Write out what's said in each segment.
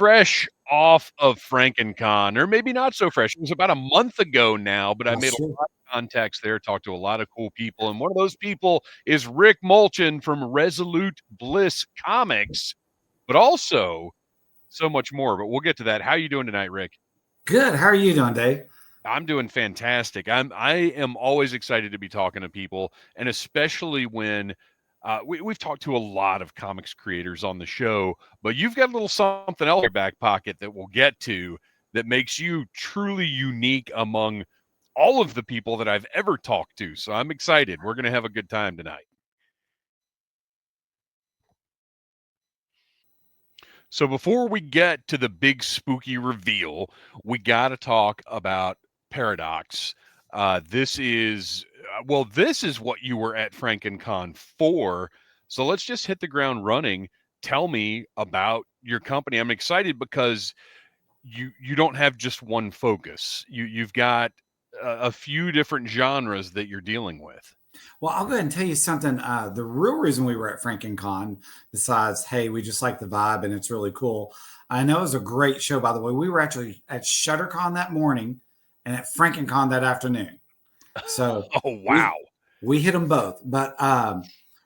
fresh off of FrankenCon, or maybe not so fresh. It was about a month ago now, but I made a Sure. lot of contacts there, talked to a lot of cool people, and one of those people is Rick Molchan from Resolute Bliss Comics, but also so much more. But we'll get to that. How you doing tonight, Rick? Good. How are you doing, Dave? I'm doing fantastic. I am always excited to be talking to people, and especially when we've talked to a lot of comics creators on the show, but you've got a little something else in your back pocket that we'll get to that makes you truly unique among all of the people that I've ever talked to. So I'm excited. We're going to have a good time tonight. So before we get to the big spooky reveal, we got to talk about Paradox. This is what you were at FrankenCon for. So let's just hit the ground running. Tell me about your company. I'm excited because you don't have just one focus. You've got a few different genres that you're dealing with. Well, I'll go ahead and tell you something. The real reason we were at FrankenCon, besides, hey, we just like the vibe and it's really cool. I know it was a great show, by the way. We were actually at ShutterCon that morning and at FrankenCon that afternoon. So Oh we wow. we hit them both. But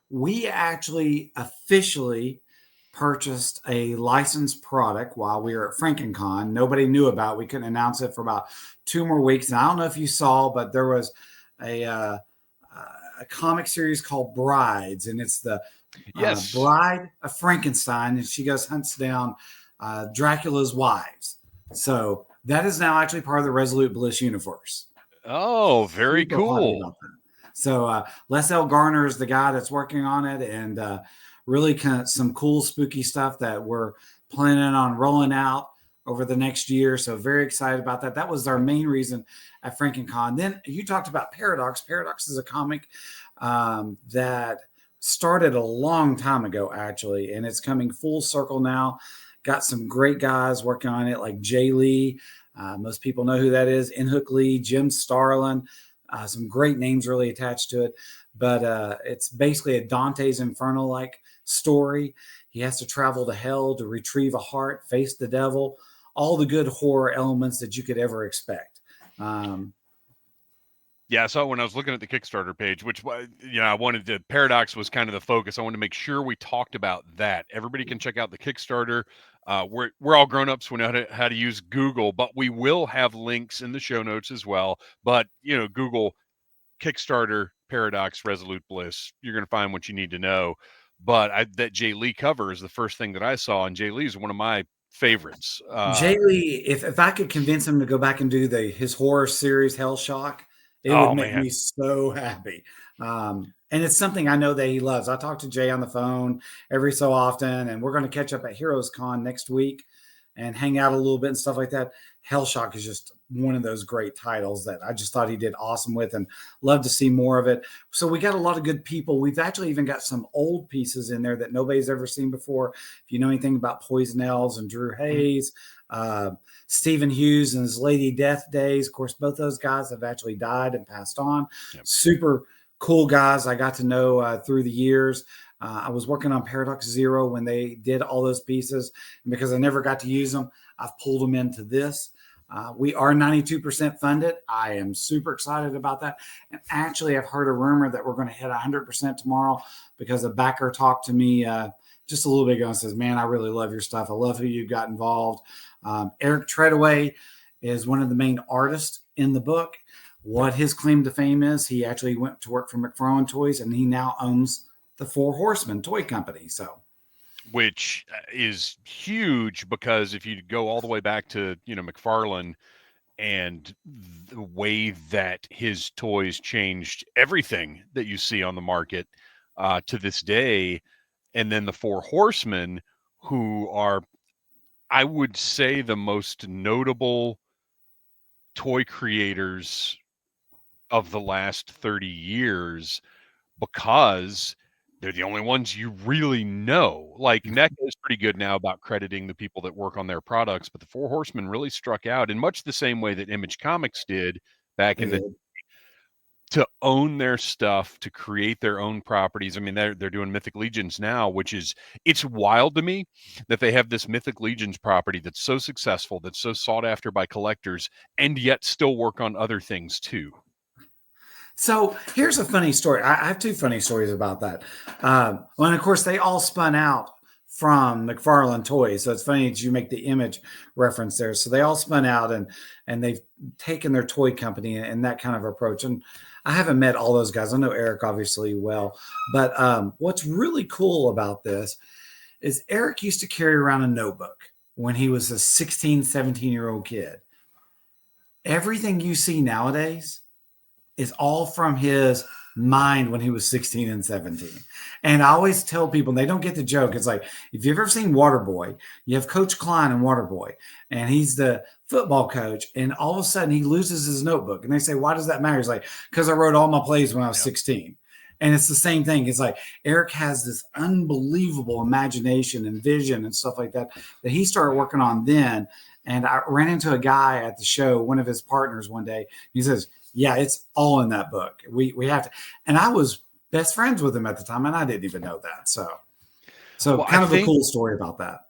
we actually officially purchased a licensed product while we were at FrankenCon. Nobody knew about it. We couldn't announce it for about 2 more weeks. And I don't know if you saw, but there was a uh, a comic series called Brides, and it's the Yes. bride of Frankenstein, and she goes hunts down Dracula's wives. So that is now actually part of the Resolute Bliss universe. Oh, very Super happy cool. about that. So Les L. Garner is the guy that's working on it, and really kind of some cool spooky stuff that we're planning on rolling out over the next year. So very excited about that. That was our main reason at FrankenCon. Then you talked about Paradox. Paradox is a comic that started a long time ago, actually, and it's coming full circle now. Got some great guys working on it, like Jay Lee. Most people know who that is. Inhook Lee, Jim Starlin. Some great names really attached to it. But it's basically a Dante's Inferno like story. He has to travel to hell to retrieve a heart, face the devil, all the good horror elements that you could ever expect. Yeah, I saw it when I was looking at the Kickstarter page, which I wanted to Paradox was kind of the focus. I wanted to make sure we talked about that. Everybody can check out the Kickstarter. We're all grown ups. We know how to use Google, but we will have links in the show notes as well. But Google Kickstarter Paradox Resolute Bliss. You're going to find what you need to know. But that Jay Lee cover is the first thing that I saw, and Jay Lee is one of my favorites. Jay Lee, if I could convince him to go back and do his horror series Hell Shock, it would Oh make me man, so happy. And it's something I know that he loves. I talk to Jay on the phone every so often, and we're going to catch up at Heroes Con next week and hang out a little bit and stuff like that. Hell Shock is just one of those great titles that I just thought he did awesome with, and love to see more of it. So we got a lot of good people. We've actually even got some old pieces in there that nobody's ever seen before. If you know anything about Poison Elves and Drew Hayes, uh, Stephen Hughes and his Lady Death days. Of course, both those guys have actually died and passed on. yep. Super cool guys I got to know through the years. I was working on Paradox Zero when they did all those pieces. And because I never got to use them, I've pulled them into this. We are 92% funded. I am super excited about that. And actually, I've heard a rumor that we're going to hit 100% tomorrow because a backer talked to me just a little bit ago and says, man, I really love your stuff. I love who you got involved. Eric Treadaway is one of the main artists in the book. What his claim to fame is, he actually went to work for McFarlane Toys, and he now owns the Four Horsemen toy company. So, Which is huge because if you go all the way back to McFarlane and the way that his toys changed everything that you see on the market to this day, and then the Four Horsemen, who are, I would say, the most notable toy creators of the last 30 years because they're the only ones you really know. Like NECA is pretty good now about crediting the people that work on their products, but the Four Horsemen really struck out in much the same way that Image Comics did back they in the. did. to own their stuff, to create their own properties. I mean, they're doing Mythic Legions now, which is, it's wild to me that they have this Mythic Legions property that's so successful, that's so sought after by collectors, and yet still work on other things too. So here's a funny story. I have two funny stories about that. Well, and of course, they all spun out from McFarlane Toys. So it's funny that you make the Image reference there. So they all spun out and they've taken their toy company and that kind of approach. And I haven't met all those guys. I know Eric obviously well, but what's really cool about this is Eric used to carry around a notebook when he was a 16, 17-year-old kid. Everything you see nowadays is all from his mind when he was 16 and 17. And I always tell people, they don't get the joke. It's like, if you've ever seen Waterboy, you have Coach Klein in Waterboy, and he's the football coach. And all of a sudden he loses his notebook. And they say, why does that matter? He's like, because I wrote all my plays when I was 16. And it's the same thing. It's like Eric has this unbelievable imagination and vision and stuff like that he started working on then. And I ran into a guy at the show, one of his partners one day. He says, yeah, it's all in that book. We have to. And I was best friends with him at the time, and I didn't even know that. So well, kind of a cool story about that.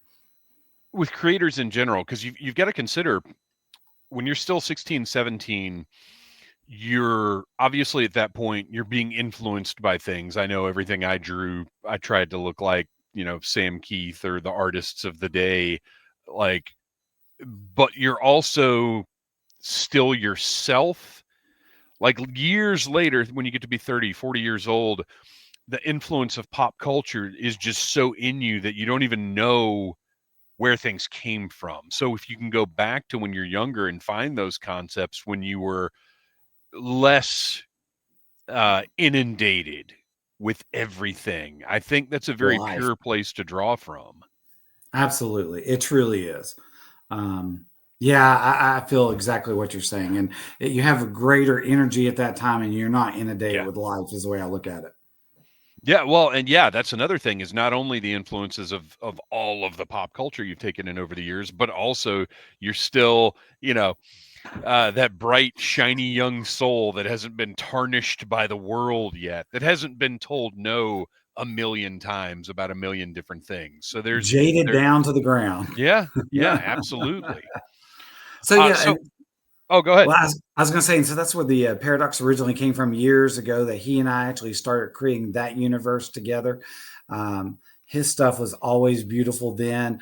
With creators in general, because you've got to consider, when you're still 16, 17, you're obviously at that point, you're being influenced by things. I know everything I drew, I tried to look like, Sam Keith or the artists of the day, but you're also still yourself. Like years later, when you get to be 30, 40 years old, the influence of pop culture is just so in you that you don't even know where things came from. So if you can go back to when you're younger and find those concepts when you were less inundated with everything, I think that's a very pure place to draw from. Absolutely. It truly is. Yeah, I feel exactly what you're saying. And you have a greater energy at that time and you're not inundated with life is the way I look at it. Yeah, well, and that's another thing, is not only the influences of all of the pop culture you've taken in over the years, but also you're still, that bright, shiny young soul that hasn't been tarnished by the world yet, that hasn't been told no a million times about a million different things. So there's jaded down to the ground. Yeah, absolutely. So go ahead. Well, I was going to say, and so that's where the Paradox originally came from years ago, that he and I actually started creating that universe together. His stuff was always beautiful then.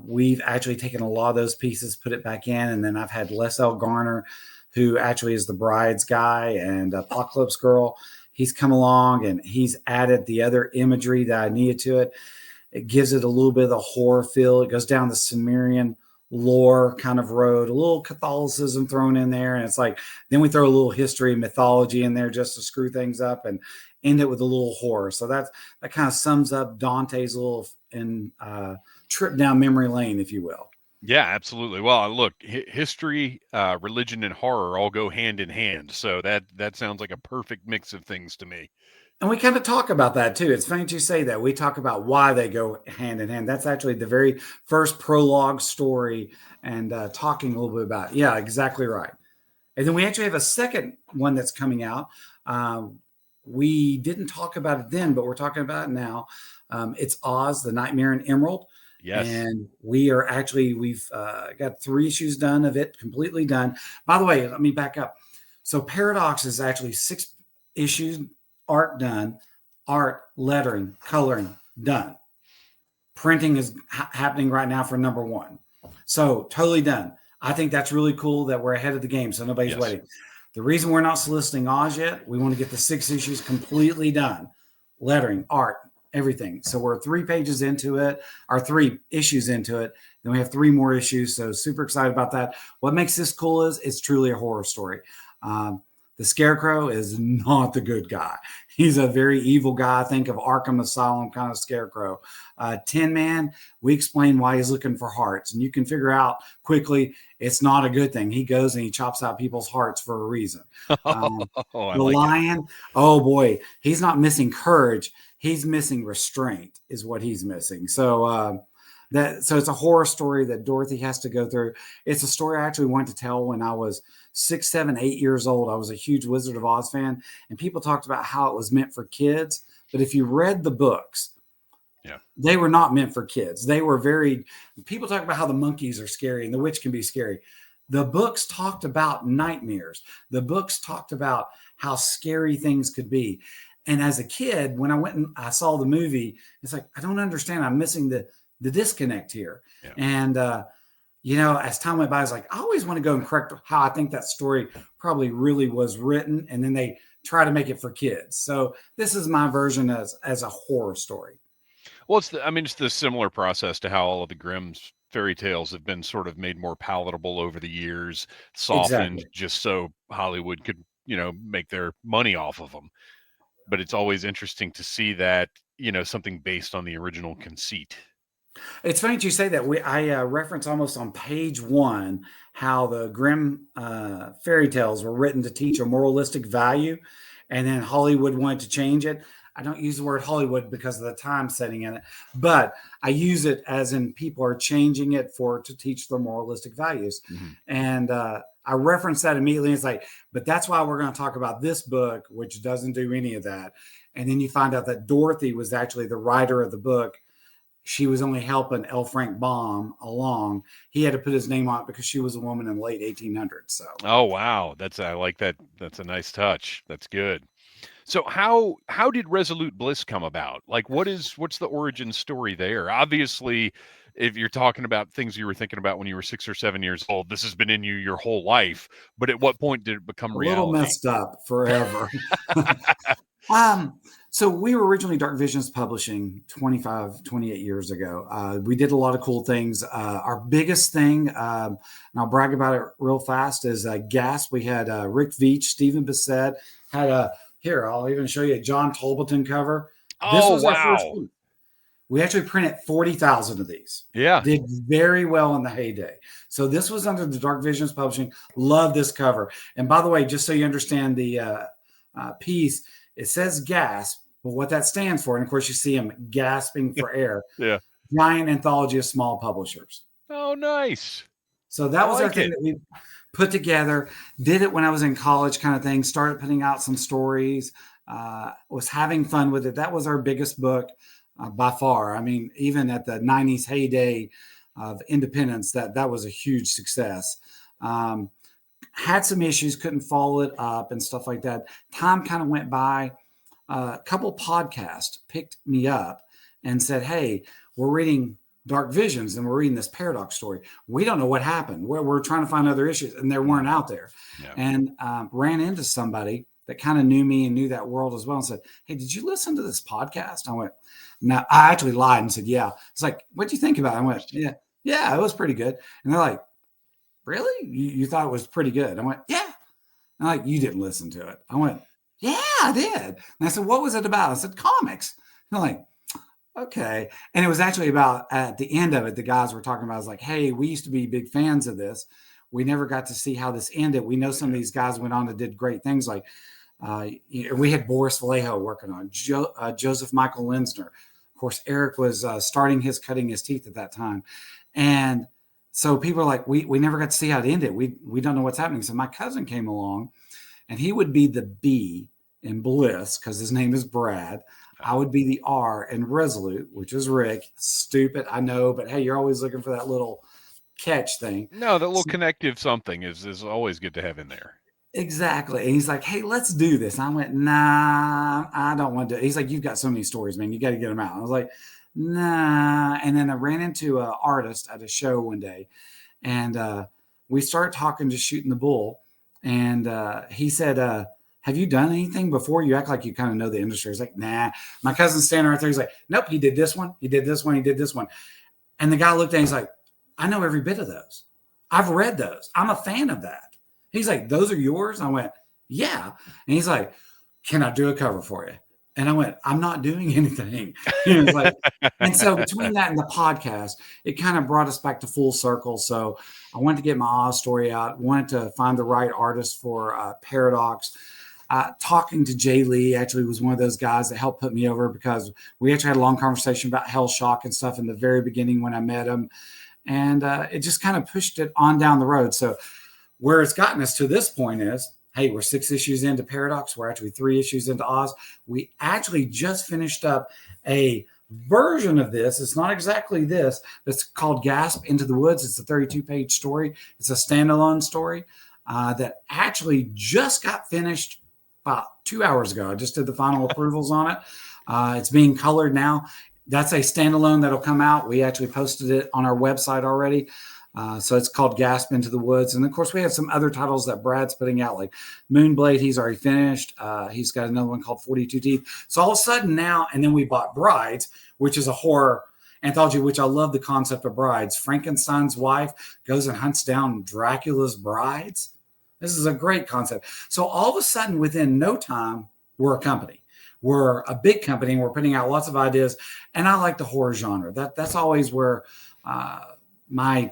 We've actually taken a lot of those pieces, put it back in, and then I've had Les L. Garner, who actually is the Brides guy, and Apocalypse Girl. He's come along and he's added the other imagery that I needed to it. It gives it a little bit of the horror feel. It goes down the Sumerian lore kind of road, a little Catholicism thrown in there. And it's like, then we throw a little history, mythology in there just to screw things up and end it with a little horror. So that kind of sums up Dante's little trip down memory lane, if you will. Yeah, absolutely. Well, look, history, religion, and horror all go hand in hand. So that sounds like a perfect mix of things to me. And we kind of talk about that too. It's funny you say that. We talk about why they go hand in hand. That's actually the very first prologue story, and talking a little bit about it. Yeah, exactly right. And then we actually have a second one that's coming out. We didn't talk about it then, but we're talking about it now. It's Oz, the Nightmare in Emerald. Yes. And we've got 3 issues done of it, completely done. By the way, let me back up. So Paradox is actually 6 issues, art done, art, lettering, coloring done. Printing is happening right now for number 1. So totally done. I think that's really cool that we're ahead of the game, so nobody's waiting. The reason we're not soliciting Oz yet, we want to get the 6 issues completely done. Lettering, art, everything. So we're 3 pages into it, or 3 issues into it. Then we have 3 more issues. So super excited about that. What makes this cool is it's truly a horror story. The Scarecrow is not the good guy. He's a very evil guy. Think of Arkham Asylum kind of Scarecrow. Tin Man, we explain why he's looking for hearts. And you can figure out quickly it's not a good thing. He goes and he chops out people's hearts for a reason. The Lion, oh boy, he's not missing courage. He's missing restraint is what he's missing. So So it's a horror story that Dorothy has to go through. It's a story I actually wanted to tell when I was 6, 7, 8 years old. I was a huge Wizard of Oz fan, and people talked about how it was meant for kids. But if you read the books, Yeah. they were not meant for kids. They were people talk about how the monkeys are scary and the witch can be scary. The books talked about nightmares. The books talked about how scary things could be. And as a kid, when I went and I saw the movie, it's like, I don't understand. I'm missing the disconnect here. Yeah. And, as time went by, I was like, I always want to go and correct how I think that story probably really was written. And then they try to make it for kids. So this is my version as a horror story. Well, it's the similar process to how all of the Grimm's fairy tales have been sort of made more palatable over the years, softened Exactly. just so Hollywood could, make their money off of them. But it's always interesting to see that, something based on the original conceit. It's funny you say that. I reference almost on page 1 how the Grimm fairy tales were written to teach a moralistic value, and then Hollywood wanted to change it. I don't use the word Hollywood because of the time setting in it, but I use it as in people are changing it to teach their moralistic values. Mm-hmm. And I reference that immediately. It's like, but that's why we're going to talk about this book, which doesn't do any of that. And then you find out that Dorothy was actually the writer of the book. She was only helping L. Frank Baum along. He had to put his name on it because she was a woman in the late 1800s. So. Oh, wow. I like that. That's a nice touch. That's good. So how did Resolute Bliss come about? Like what's the origin story there? Obviously, if you're talking about things you were thinking about when you were 6 or 7 years old, this has been in you your whole life. But at what point did it become A little reality? messed up forever. So we were originally Dark Visions Publishing 25, 28 years ago. We did a lot of cool things. Our biggest thing, and I'll brag about it real fast, is Gasp. We had Rick Veitch, Stephen Bissett, had here, I'll even show you a John Tolbolton cover. This was our first wow. book. We actually printed 40,000 of these. Yeah. Did very well in the heyday. So this was under the Dark Visions Publishing. Love this cover. And by the way, just so you understand the piece, it says Gasp, but what that stands for, and of course you see him gasping for air. Yeah. Giant Anthology of Small Publishers. Oh, nice. So that was our like thing it. that we put together. Did it when I was in college, kind of thing. Started putting out some stories. Was having fun with it. That was our biggest book by far. I mean, even at the 90s heyday of independence, that was a huge success. Had some issues, couldn't follow it up and stuff like that. Time kind of went by. A couple podcasts picked me up and said, hey, we're reading Dark Visions and we're reading this paradox story. We don't know what happened. We're trying to find other issues, and there weren't out there. Yeah. And ran into somebody that kind of knew me and knew that world as well and said, hey, did you listen to this podcast? I went, no. I actually lied and said, yeah. It's like, what'd you think about it? I went, yeah, it was pretty good. And they're like, really? You thought it was pretty good? I went, yeah. And like, you didn't listen to it. I went, yeah, I did. And I said, what was it about? I said, comics. And they're like, okay. And it was actually about, at the end of it, the guys were talking about, I was like, hey, we used to be big fans of this. We never got to see how this ended. We know some of these guys went on and did great things. Like we had Boris Vallejo working on Joseph Michael Linsner. Of course, Eric was cutting his teeth at that time. And so people are like, we never got to see how it ended. We don't know what's happening. So my cousin came along, and he would be the B in Bliss because his name is Brad. I would be the R in Resolute, which is Rick. Stupid, I know, but hey, you're always looking for that little catch thing. No, that little connective something is always good to have in there. Exactly. And he's like, hey, let's do this. I went, nah, I don't want to do it. He's like, you've got so many stories, man. You got to get them out. I was like, nah. And then I ran into an artist at a show one day, and we started talking, just shooting the bull. And he said, have you done anything before? You act like you kind of know the industry. I was like, nah. My cousin's standing right there. He's like, nope, he did this one. He did this one. He did this one. And the guy looked at him. He's like, I know every bit of those. I've read those. I'm a fan of that. He's like, those are yours? I went, yeah. And he's like, can I do a cover for you? And I went, I'm not doing anything. Like, and so between that and the podcast, it kind of brought us back to full circle. So I wanted to get my Oz story out, wanted to find the right artist for Paradox. talking to Jay Lee actually was one of those guys that helped put me over, because we actually had a long conversation about Hell Shock and stuff in the very beginning when I met him. And it just kind of pushed it on down the road. So where it's gotten us to this point is, hey, we're 6 issues into Paradox. We're actually 3 issues into Oz. We actually just finished up a version of this. It's not exactly this. It's called Gasp Into the Woods. It's a 32-page story. It's a standalone story that actually just got finished about 2 hours ago. I just did the final approvals on it. It's being colored now. That's a standalone that'll come out. We actually posted it on our website already. So it's called Gasp Into the Woods. And of course, we have some other titles that Brad's putting out, like Moonblade. He's already finished. He's got another one called 42 Teeth. So all of a sudden now, and then we bought Brides, which is a horror anthology, which I love the concept of brides. Frankenstein's wife goes and hunts down Dracula's brides. This is a great concept. So all of a sudden, within no time, we're a company. We're a big company, and we're putting out lots of ideas. And I like the horror genre. That's always where my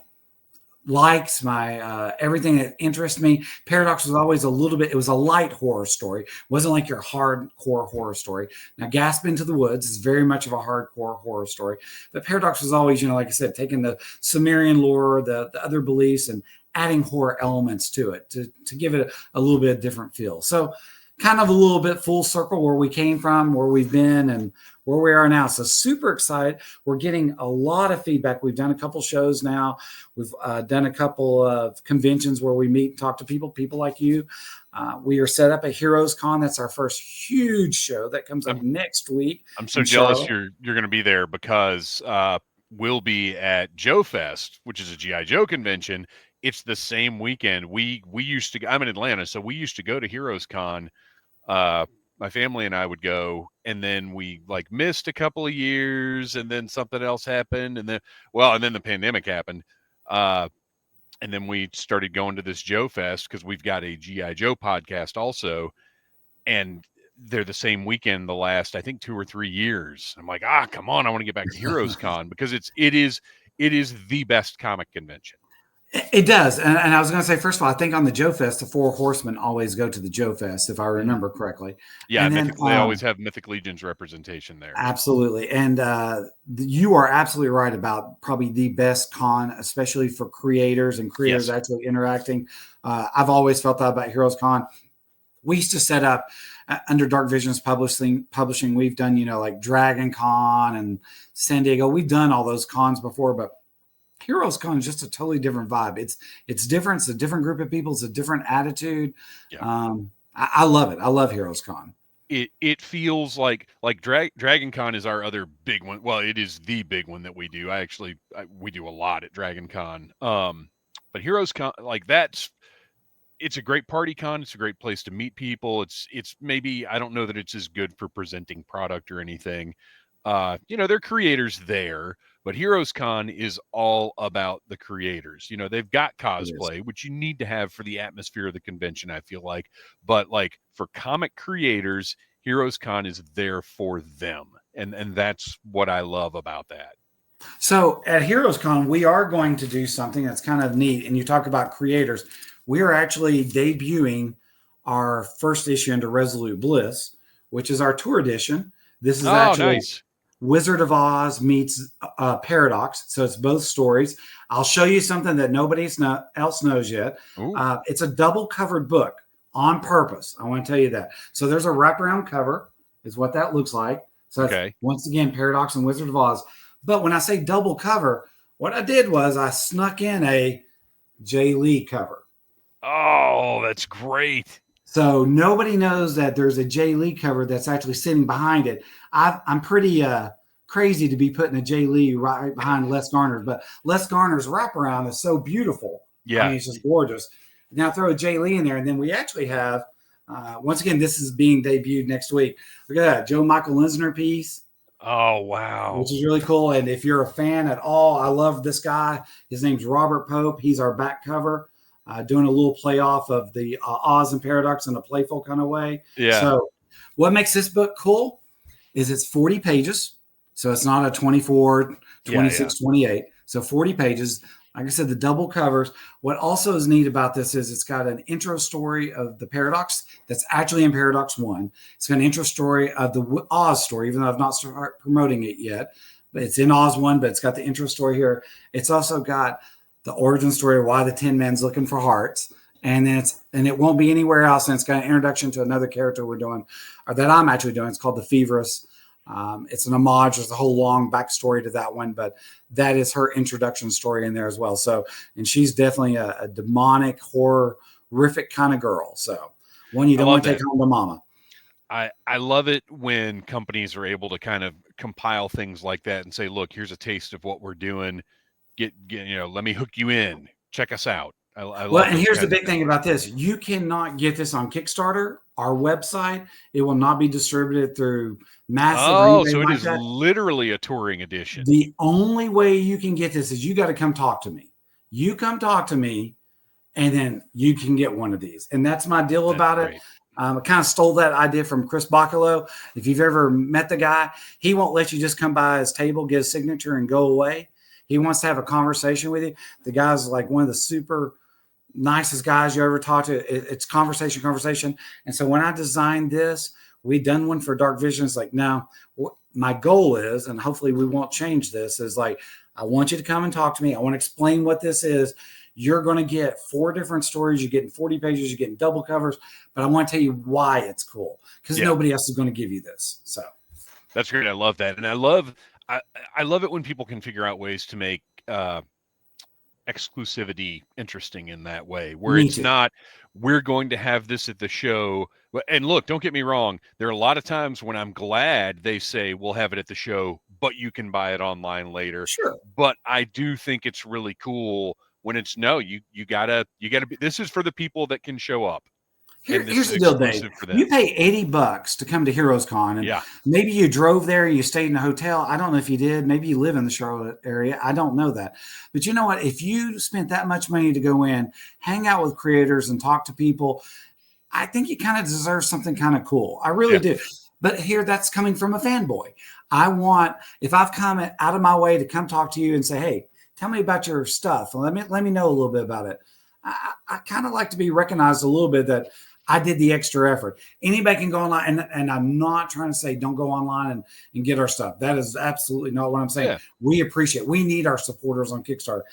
likes, my everything that interests me. Paradox was always a little bit, it was a light horror story. It wasn't like your hardcore horror story. Now, Gasp Into the Woods is very much of a hardcore horror story. But Paradox was always, like I said, taking the Sumerian lore, the other beliefs, and adding horror elements to it to give it a little bit of different feel. So kind of a little bit full circle where we came from, where we've been, and where we are now. So super excited. We're getting a lot of feedback. We've done a couple shows now. We've done a couple of conventions where we meet and talk to people like you. We are set up at Heroes Con. That's our first huge show that comes up next week. I'm so jealous you're going to be there, because we'll be at Joe Fest, which is a G.I. Joe convention. It's the same weekend. We used to, I'm in Atlanta, so we used to go to Heroes Con. My family and I would go, and then we missed a couple of years, and then something else happened. And then the pandemic happened. And then we started going to this Joe Fest, because we've got a G.I. Joe podcast also. And they're the same weekend the last, I think, 2 or 3 years. I'm like, come on, I want to get back to Heroes Con, because it is the best comic convention. It does. And I was going to say, first of all, I think on the Joe Fest, the 4 Horsemen always go to the Joe Fest, if I remember correctly. Yeah, and then, they always have Mythic Legion's representation there. Absolutely. And you are absolutely right about probably the best con, especially for creators and creators actually interacting. I've always felt that about Heroes Con. We used to set up under Dark Visions Publishing. We've done, like Dragon Con and San Diego. We've done all those cons before, but Heroes Con is just a totally different vibe. It's different. It's a different group of people. It's a different attitude. Yeah. I love it. I love Heroes Con. It feels like Dragon Con is our other big one. Well, it is the big one that we do. We do a lot at Dragon Con. But Heroes Con, it's a great party con. It's a great place to meet people. It's maybe, I don't know that it's as good for presenting product or anything. They're creators there, but Heroes Con is all about the creators. They've got cosplay, which you need to have for the atmosphere of the convention, I feel like. But for comic creators, Heroes Con is there for them. And that's what I love about that. So at Heroes Con, we are going to do something that's kind of neat. And you talk about creators. We are actually debuting our first issue into Resolute Bliss, which is our tour edition. This is actually nice. Wizard of Oz meets Paradox. So it's both stories. I'll show you something that nobody else knows yet. It's a double covered book on purpose. I want to tell you that. So there's a wraparound cover is what that looks like. So that's, once again, Paradox and Wizard of Oz. But when I say double cover, what I did was I snuck in a Jay Lee cover. Oh, that's great. So nobody knows that there's a Jay Lee cover that's actually sitting behind it. I'm pretty crazy to be putting a Jay Lee right behind Les Garner's, but Les Garner's wraparound is so beautiful. Yeah. I mean, it's just gorgeous. Now throw a Jay Lee in there, and then we actually have, once again, this is being debuted next week. Look at that, Joe Michael Linsner piece. Oh, wow. Which is really cool. And if you're a fan at all, I love this guy. His name's Robert Pope. He's our back cover. Doing a little play off of the Oz and Paradox in a playful kind of way. Yeah. So what makes this book cool is it's 40 pages. So it's not a 24, 26, 28. So 40 pages. Like I said, the double covers. What also is neat about this is it's got an intro story of the Paradox that's actually in Paradox 1. It's got an intro story of the Oz story, even though I've not started promoting it yet. But it's in Oz 1, but it's got the intro story here. It's also got the origin story of why the Tin Man's looking for hearts. And then it won't be anywhere else. And it's got an introduction to another character we're doing, or that I'm actually doing. It's called the Feverous. It's an homage. There's a whole long backstory to that one, but that is her introduction story in there as well. So, and she's definitely a demonic, horrific kind of girl. So, one you don't want to take home to mama. I love it when companies are able to kind of compile things like that and say, look, here's a taste of what we're doing. Get let me hook you in. Check us out. I love and here's the big thing about this. You cannot get this on Kickstarter, our website. It will not be distributed through Massive. Oh, so it is literally a touring edition. The only way you can get this is you got to come talk to me. You come talk to me, and then you can get one of these. And that's my deal about it. I kind of stole that idea from Chris Bacalo. If you've ever met the guy, he won't let you just come by his table, get a signature, and go away. He wants to have a conversation with you. The guy's like one of the super nicest guys you ever talk to. It's conversation. And so when I designed this, we done one for Dark Visions. Like, now my goal is, and hopefully we won't change this, is like, I want you to come and talk to me. I want to explain what this is. You're going to get 4 different stories. You're getting 40 pages. You're getting double covers. But I want to tell you why it's cool, because nobody else is going to give you this. So that's great. I love that. And I love it when people can figure out ways to make exclusivity interesting in that way, where it's not, we're going to have this at the show. And look, don't get me wrong. There are a lot of times when I'm glad they say we'll have it at the show, but you can buy it online later. Sure. But I do think it's really cool when it's you gotta be, this is for the people that can show up. Here's the deal, Dave. You pay $80 to come to Heroes Con, and maybe you drove there, you stayed in a hotel. I don't know if you did. Maybe you live in the Charlotte area. I don't know that. But you know what? If you spent that much money to go in, hang out with creators and talk to people, I think you kind of deserve something kind of cool. I really do. But here, that's coming from a fanboy. If I've come out of my way to come talk to you and say, hey, tell me about your stuff. Let me know a little bit about it. I kind of like to be recognized a little bit that I did the extra effort. Anybody can go online, and I'm not trying to say don't go online and get our stuff. That is absolutely not what I'm saying. Yeah. We need our supporters on Kickstarter.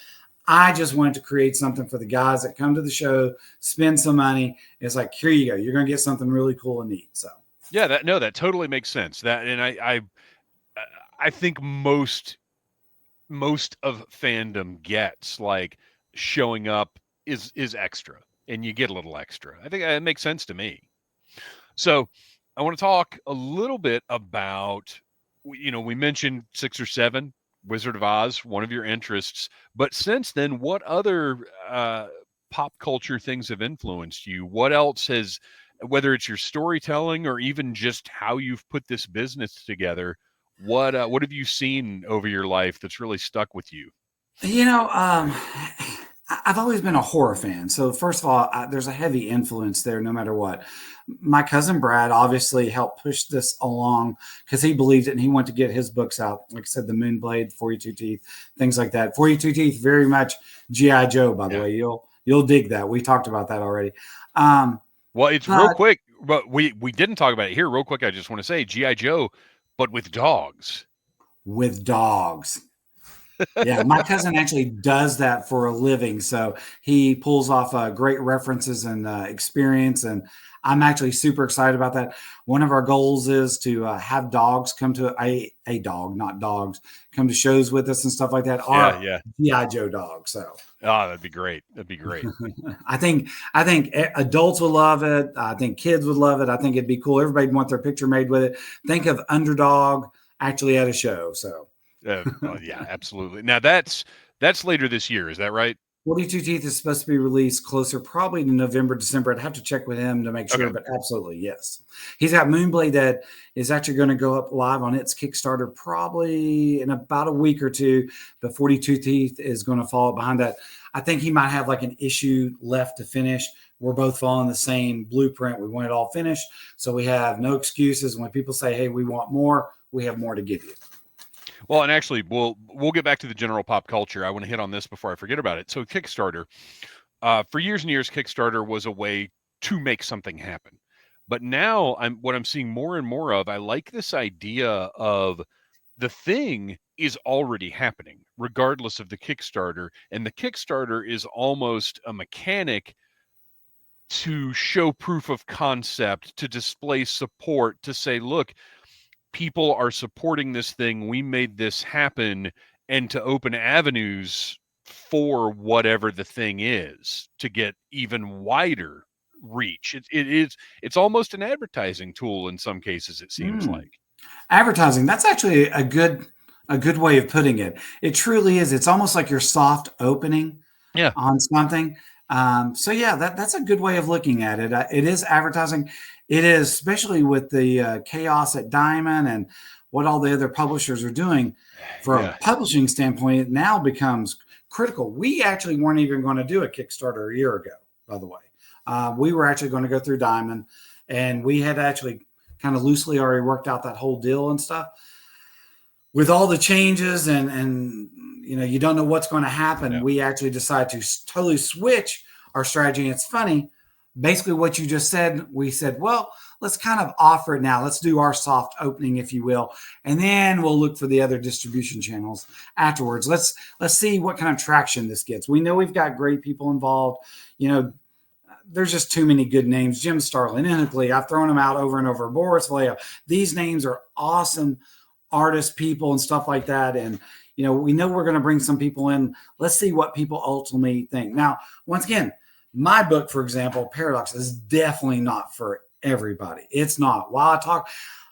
I just wanted to create something for the guys that come to the show, spend some money. It's like, here you go. You're going to get something really cool and neat. So yeah, that totally makes sense. And I think most of fandom gets, like, showing up is extra, and you get a little extra. I think it makes sense to me. So I want to talk a little bit about, we mentioned 6 or 7, Wizard of Oz, one of your interests. But since then, what other pop culture things have influenced you? What else has, whether it's your storytelling or even just how you've put this business together, what have you seen over your life that's really stuck with you? I've always been a horror fan. So first of all, there's a heavy influence there no matter what. My cousin Brad obviously helped push this along because he believed it, and he wanted to get his books out. Like I said, the Moonblade, 42 Teeth, things like that. 42 Teeth, very much G.I. Joe, by the way. You'll dig that. We talked about that already. Well, it's real quick, but we didn't talk about it here. Real quick, I just want to say G.I. Joe, but with dogs. With dogs. Yeah, my cousin actually does that for a living. So he pulls off great references and experience. And I'm actually super excited about that. One of our goals is to have dogs come to a dog, not dogs, come to shows with us and stuff like that. Yeah. G.I. Joe dogs. So. Oh, that'd be great. I think adults would love it. I think kids would love it. I think it'd be cool. Everybody'd want their picture made with it. Think of Underdog actually at a show. So. Yeah, absolutely. Now that's later this year. Is that right? 42 Teeth is supposed to be released closer, probably to November, December. I'd have to check with him to make sure, but absolutely, yes. He's got Moonblade that is actually going to go up live on its Kickstarter probably in about a week or two, but 42 Teeth is going to follow behind that. I think he might have like an issue left to finish. We're both following the same blueprint. We want it all finished, so we have no excuses. When people say, hey, we want more, we have more to give you. Well, and actually, we'll get back to the general pop culture. I want to hit on this before I forget about it. So Kickstarter, for years and years, Kickstarter was a way to make something happen. But now I'm seeing more and more of. I like this idea of the thing is already happening, regardless of the Kickstarter, and the Kickstarter is almost a mechanic to show proof of concept, to display support, to say, look, people are supporting this thing. We made this happen, and to open avenues for whatever the thing is to get even wider reach. It's almost an advertising tool in some cases, it seems Mm. like. Advertising. That's actually a good way of putting it. It truly is. It's almost like your soft opening Yeah. on something. So yeah, that's a good way of looking at it. It is advertising. It is, especially with the chaos at Diamond and what all the other publishers are doing. From a Yeah. publishing standpoint, it now becomes critical. We actually weren't even going to do a Kickstarter a year ago, by the way. We were actually going to go through Diamond, and we had actually kind of loosely already worked out that whole deal and stuff. With all the changes and you know, you don't know what's going to happen, Yeah. we actually decide to totally switch our strategy. And it's funny, basically what you just said. We said, well, let's kind of offer it now. Let's do our soft opening, if you will, and then we'll look for the other distribution channels afterwards. Let's see what kind of traction this gets. We know we've got great people involved. You know, there's just too many good names. Jim Starlin, Innically, I've thrown them out over and over. Boris Vallejo. These names are awesome artists, people, and stuff like that. And you know, we know we're going to bring some people in. Let's see what people ultimately think. Now, once again, my book, for example, Paradox, is definitely not for everybody. It's not. While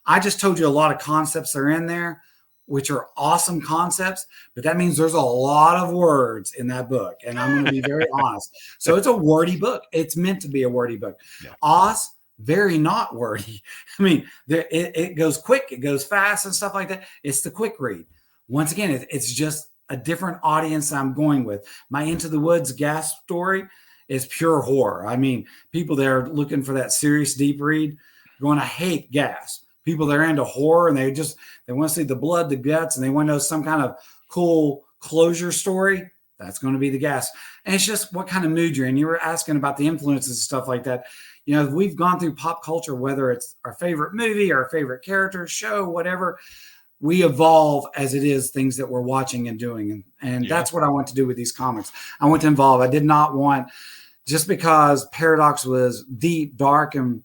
I just told you a lot of concepts are in there, which are awesome concepts, but that means there's a lot of words in that book. And I'm going to be very honest. So it's a wordy book. It's meant to be a wordy book. Yeah. Oz, very not wordy. I mean, it goes quick, it goes fast and stuff like that. It's the quick read. Once again, it's just a different audience I'm going with. My Into the Woods gas story is pure horror. I mean, people that are looking for that serious deep read are going to hate gas. People that are into horror and they want to see the blood, the guts, and they want to know some kind of cool closure story. That's going to be the gas. And it's just what kind of mood you're in. You were asking about the influences and stuff like that. You know, we've gone through pop culture, whether it's our favorite movie, our favorite character, show, whatever. We evolve as it is things that we're watching and doing. And that's what I want to do with these comics. I want to involve. I did not want, just because Paradox was deep, dark, and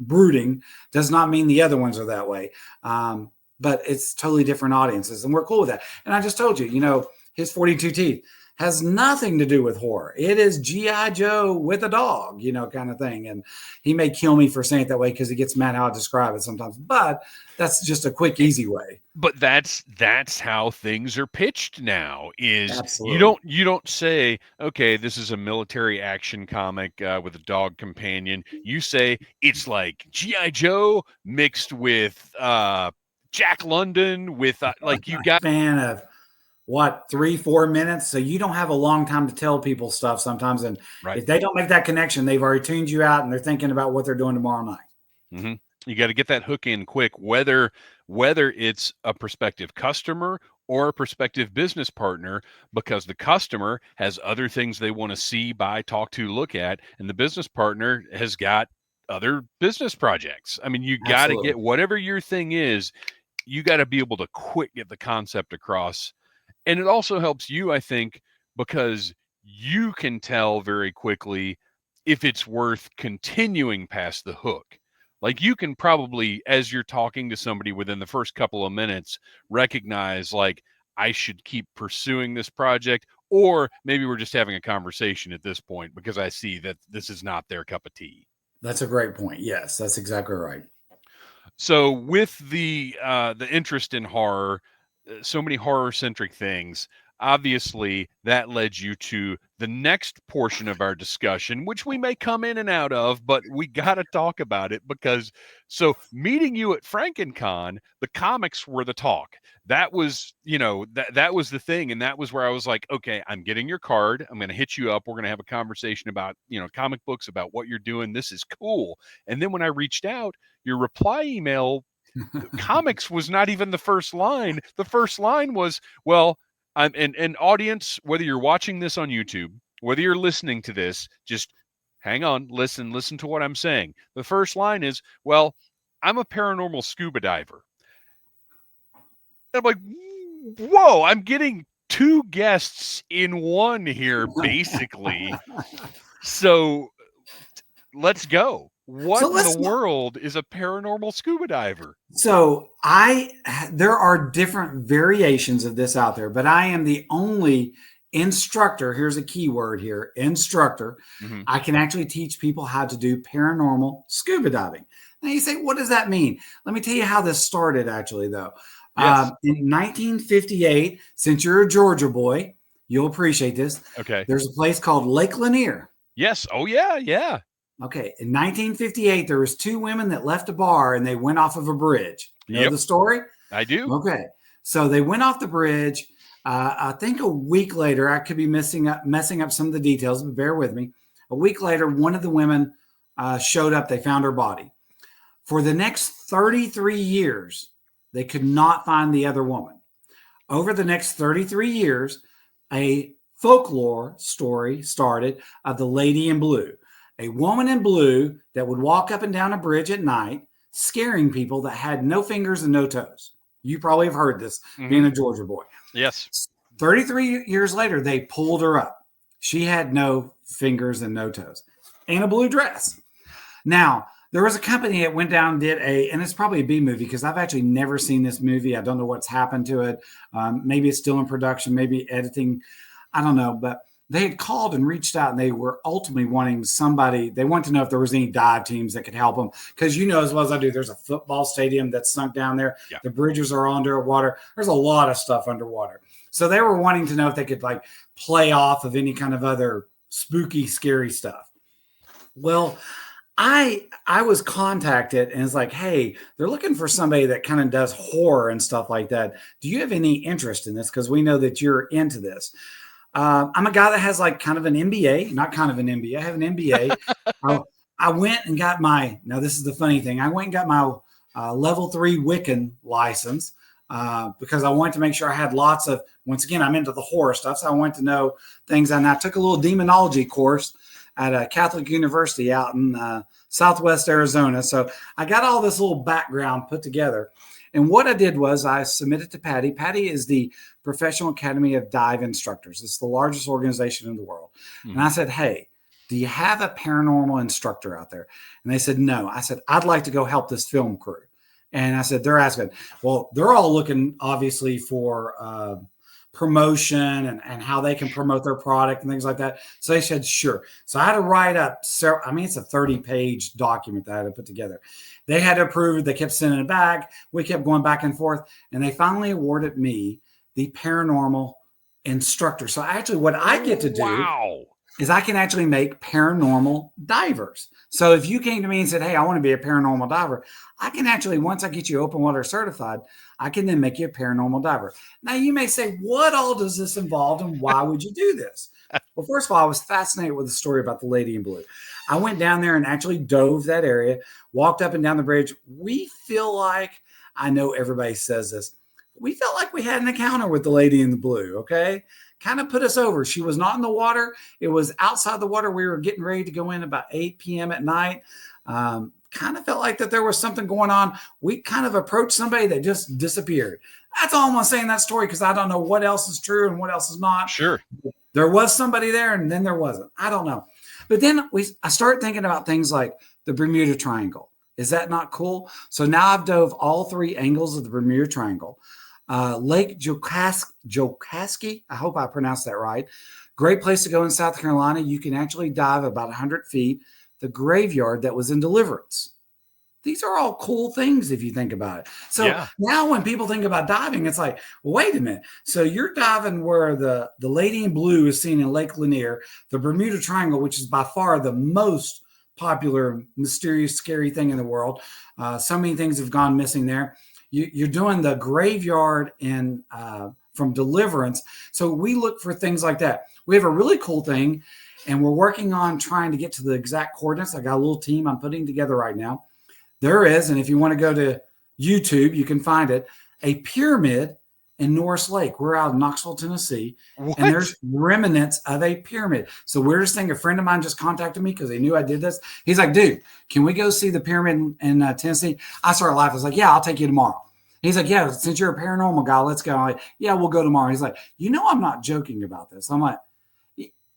brooding, does not mean the other ones are that way. But it's totally different audiences, and we're cool with that. And I just told you, you know, his 42 Teeth has nothing to do with horror. It is G.I. Joe with a dog, you know, kind of thing. And he may kill me for saying it that way because he gets mad how I describe it sometimes. But that's just a quick, easy way. But that's how things are pitched now. Is Absolutely. you don't say, okay, this is a military action comic with a dog companion. You say it's like G.I. Joe mixed with Jack London with like you got Fan of what, 3-4 minutes, so you don't have a long time to tell people stuff sometimes, and right. if they don't make that connection, they've already tuned you out and they're thinking about what they're doing tomorrow night. Mm-hmm. You got to get that hook in quick, whether it's a prospective customer or a prospective business partner, because the customer has other things they want to see, buy, talk to, look at, and the business partner has got other business projects. I mean, you got to Absolutely. get whatever your thing is, you got to be able to quick get the concept across. And it also helps you, I think, because you can tell very quickly if it's worth continuing past the hook. Like you can probably, as you're talking to somebody within the first couple of minutes, recognize like I should keep pursuing this project, or maybe we're just having a conversation at this point because I see that this is not their cup of tea. That's a great point. Yes, that's exactly right. So with the interest in horror, so many horror centric things, obviously that led you to the next portion of our discussion, which we may come in and out of, but we got to talk about it because so meeting you at FrankenCon, the comics were the talk. That was, you know, that was the thing, and that was where I was like, okay, I'm getting your card. I'm going to hit you up. We're going to have a conversation about, you know, comic books, about what you're doing. This is cool. And then when I reached out, your reply email Comics was not even the first line. The first line was, well, and audience, whether you're watching this on YouTube, whether you're listening to this, just hang on, listen to what I'm saying. The first line is, well, I'm a paranormal scuba diver. And I'm like, whoa, I'm getting two guests in one here, basically. So let's go. What in the world is a paranormal scuba diver? So there are different variations of this out there, but I am the only instructor. Here's a key word here, instructor. Mm-hmm. I can actually teach people how to do paranormal scuba diving. Now you say, what does that mean? Let me tell you how this started actually though. Yes. In 1958, since you're a Georgia boy, you'll appreciate this. Okay. There's a place called Lake Lanier. Yes. Oh yeah. Yeah. Okay. In 1958, there was two women that left a bar and they went off of a bridge. You know the story? I do. Okay. So they went off the bridge. I think a week later, I could be messing up some of the details, but bear with me. A week later, one of the women showed up. They found her body. For the next 33 years, they could not find the other woman. Over the next 33 years, a folklore story started of the lady in blue, a woman in blue that would walk up and down a bridge at night, scaring people that had no fingers and no toes. You probably have heard this, being a Georgia boy. Yes. 33 years later, they pulled her up. She had no fingers and no toes and a blue dress. Now, there was a company that went down and did and it's probably a B movie because I've actually never seen this movie. I don't know what's happened to it. Maybe it's still in production, maybe editing. I don't know. But they had called and reached out and they were ultimately wanting somebody. They wanted to know if there was any dive teams that could help them. Because you know as well as I do, there's a football stadium that's sunk down there. Yeah. The bridges are underwater. There's a lot of stuff underwater. So they were wanting to know if they could like play off of any kind of other spooky, scary stuff. Well, I was contacted and it's like, hey, they're looking for somebody that kind of does horror and stuff like that. Do you have any interest in this? Because we know that you're into this. I'm a guy that has like kind of an MBA, not kind of an MBA. I have an MBA. I went and got now this is the funny thing. I went and got my level 3 Wiccan license because I wanted to make sure I had lots of, once again, I'm into the horror stuff. So I wanted to know things. And I took a little demonology course at a Catholic university out in Southwest Arizona. So I got all this little background put together. And what I did was I submitted to Patty. Patty is the Professional Academy of Dive Instructors. It's the largest organization in the world. And I said, hey, do you have a paranormal instructor out there? And they said, no. I said, I'd like to go help this film crew. And I said, they're asking, well, they're all looking obviously for promotion and how they can promote their product and things like that. So they said, sure. So I had to write up, it's a 30-page document that I had to put together. They had to approve it. They kept sending it back. We kept going back and forth. And they finally awarded me the paranormal instructor. So actually what I get to do is I can actually make paranormal divers. So if you came to me and said, hey, I want to be a paranormal diver, I can actually, once I get you open water certified, I can then make you a paranormal diver. Now you may say, what all does this involve and why would you do this? Well, first of all, I was fascinated with the story about the lady in blue. I went down there and actually dove that area, walked up and down the bridge. We feel like, I know everybody says this, we felt like we had an encounter with the lady in the blue, okay? Kind of put us over. She was not in the water. It was outside the water. We were getting ready to go in about 8 p.m. at night. Kind of felt like that there was something going on. We kind of approached somebody that just disappeared. That's all I'm going to say in that story because I don't know what else is true and what else is not. Sure. There was somebody there and then there wasn't. I don't know. But then I started thinking about things like the Bermuda Triangle. Is that not cool? So now I've dove all 3 angles of the Bermuda Triangle. Lake Jocassee, I hope I pronounced that right. Great place to go in South Carolina. You can actually dive about 100 feet. The graveyard that was in Deliverance. These are all cool things if you think about it. So now when people think about diving, it's like, well, wait a minute. So you're diving where the lady in blue is seen in Lake Lanier, the Bermuda Triangle, which is by far the most popular, mysterious, scary thing in the world. So many things have gone missing there. You're doing the graveyard from Deliverance. So we look for things like that. We have a really cool thing, and we're working on trying to get to the exact coordinates. I got a little team I'm putting together right now. There is, and if you want to go to YouTube, you can find it, a pyramid in Norris Lake. We're out in Knoxville, Tennessee, and What? there's remnants of a pyramid. So weirdest thing, a friend of mine just contacted me because he knew I did this. He's like, dude, can we go see the pyramid in Tennessee? I started laughing. I was like, yeah, I'll take you tomorrow. He's like, yeah, since you're a paranormal guy, let's go. I'm like, yeah, we'll go tomorrow. He's like, you know, I'm not joking about this. I'm like,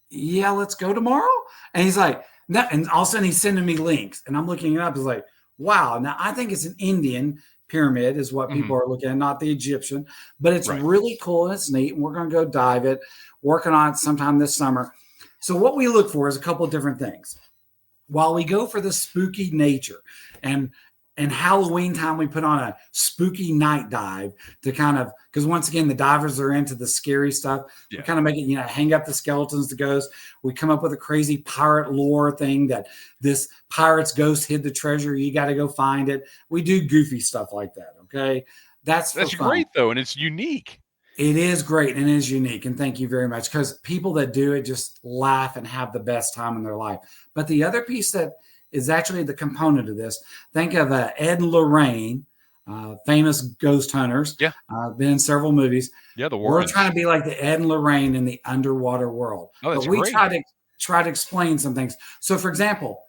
yeah, let's go tomorrow. And he's like, no, and all of a sudden he's sending me links and I'm looking it up. It's like, wow. Now I think it's an Indian pyramid is what people are looking at, not the Egyptian, but it's really cool and it's neat. And we're going to go dive it, working on it sometime this summer. So what we look for is a couple of different things. While we go for the spooky nature and Halloween time, we put on a spooky night dive to kind of, because once again, the divers are into the scary stuff. Yeah. We kind of make it, hang up the skeletons, the ghosts. We come up with a crazy pirate lore thing that this pirate's ghost hid the treasure. You got to go find it. We do goofy stuff like that. Okay. That's great though. And it's unique. It is great and it is unique. And thank you very much. Because people that do it just laugh and have the best time in their life. But the other piece that is actually the component of this. Think of Ed and Lorraine, famous ghost hunters. Yeah. Been in several movies. Yeah, we're trying to be like the Ed and Lorraine in the underwater world. Oh, that's but we great. try to explain some things. So, for example,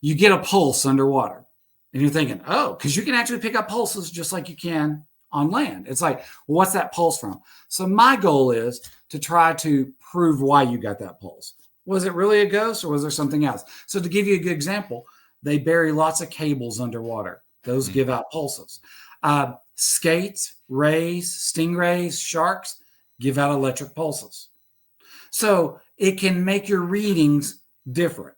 you get a pulse underwater. And you're thinking, oh, because you can actually pick up pulses just like you can on land. It's like, well, what's that pulse from? So my goal is to try to prove why you got that pulse. Was it really a ghost or was there something else? So to give you a good example, they bury lots of cables underwater. Those give out pulses. Skates, rays, stingrays, sharks give out electric pulses. So it can make your readings different.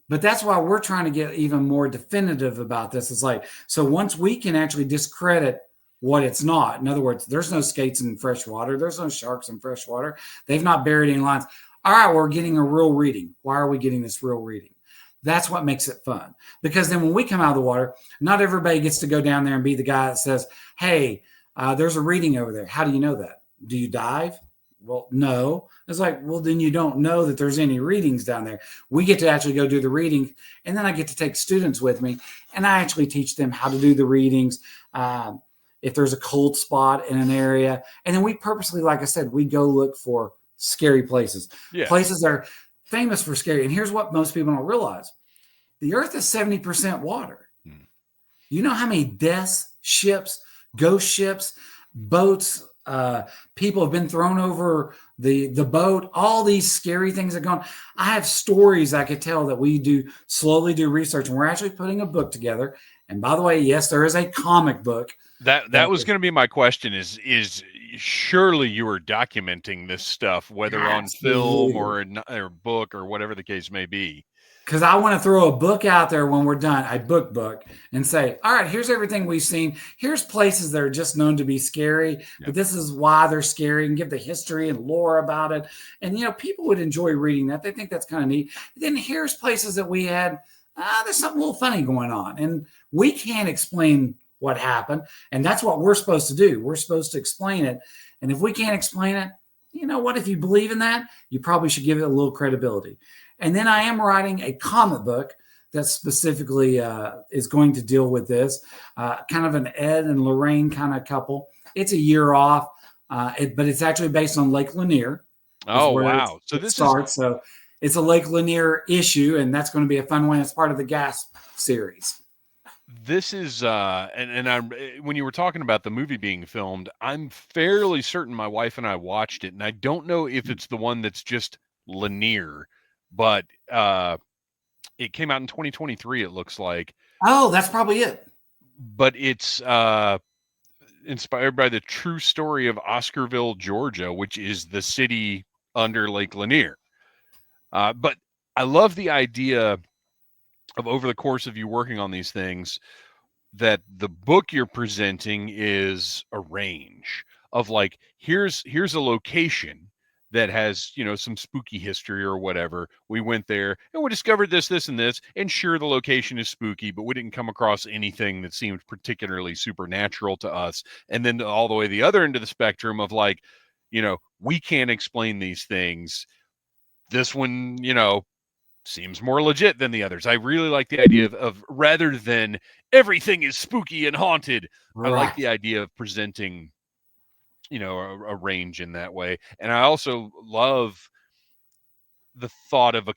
But that's why we're trying to get even more definitive about this. It's like, so once we can actually discredit what it's not, in other words, there's no skates in fresh water. There's no sharks in fresh water. They've not buried any lines. All right, we're getting a real reading. Why are we getting this real reading? That's what makes it fun. Because then when we come out of the water, not everybody gets to go down there and be the guy that says, hey, there's a reading over there. How do you know that? Do you dive? Well, no. It's like, well, then you don't know that there's any readings down there. We get to actually go do the reading. And then I get to take students with me and I actually teach them how to do the readings. If there's a cold spot in an area. And then we purposely, like I said, we go look for scary places. Yeah. Places that are famous for scary. And here's what most people don't realize. The earth is 70% water. You know how many deaths, ships, ghost ships, boats, people have been thrown over the boat, all these scary things that go on. I have stories I could tell that we slowly do research, and we're actually putting a book together. And by the way, yes, there is a comic book. That was going to be my question is surely you are documenting this stuff, whether on film or a book or whatever the case may be. Because I want to throw a book out there when we're done, a book, and say, all right, here's everything we've seen. Here's places that are just known to be scary, but this is why they're scary, and give the history and lore about it. And, people would enjoy reading that. They think that's kind of neat. Then here's places that we had, there's something a little funny going on. And we can't explain what happened. And that's what we're supposed to do. We're supposed to explain it. And if we can't explain it, you know what? If you believe in that, you probably should give it a little credibility. And then I am writing a comic book that specifically is going to deal with this, kind of an Ed and Lorraine kind of couple. It's a year off, but it's actually based on Lake Lanier. Oh, wow. So this starts. So it's a Lake Lanier issue, and that's going to be a fun one. It's part of the Gasp series. This is, and I'm, when you were talking about the movie being filmed, I'm fairly certain my wife and I watched it, and I don't know if it's the one that's just Lanier, but it came out in 2023, it looks like. Oh, that's probably it. But it's inspired by the true story of Oscarville, Georgia, which is the city under Lake Lanier. But I love the idea of, over the course of you working on these things, that the book you're presenting is a range of, like, here's a location that has, some spooky history or whatever. We went there and we discovered this, and this, and sure, the location is spooky, but we didn't come across anything that seemed particularly supernatural to us. And then all the way the other end of the spectrum of, like, we can't explain these things. This one, seems more legit than the others. I really like the idea of rather than everything is spooky and haunted. I like Right. the idea of presenting, a range in that way. And I also love the thought of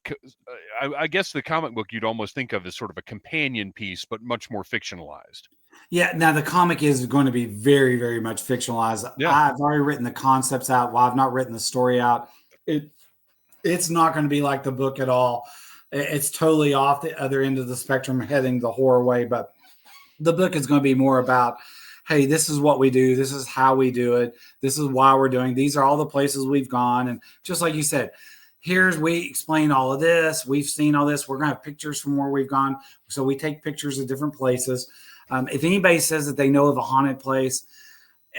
I guess the comic book you'd almost think of as sort of a companion piece, but much more fictionalized. Yeah, now the comic is going to be very, very much fictionalized. Yeah. I've already written the concepts out. While I've not written the story out, it's not going to be like the book at all. It's totally off the other end of the spectrum, heading the horror way. But the book is going to be more about, hey, this is what we do. This is how we do it. This is why we're doing. These are all the places we've gone. And just like you said, we explain all of this. We've seen all this. We're going to have pictures from where we've gone. So we take pictures of different places. If anybody says that they know of a haunted place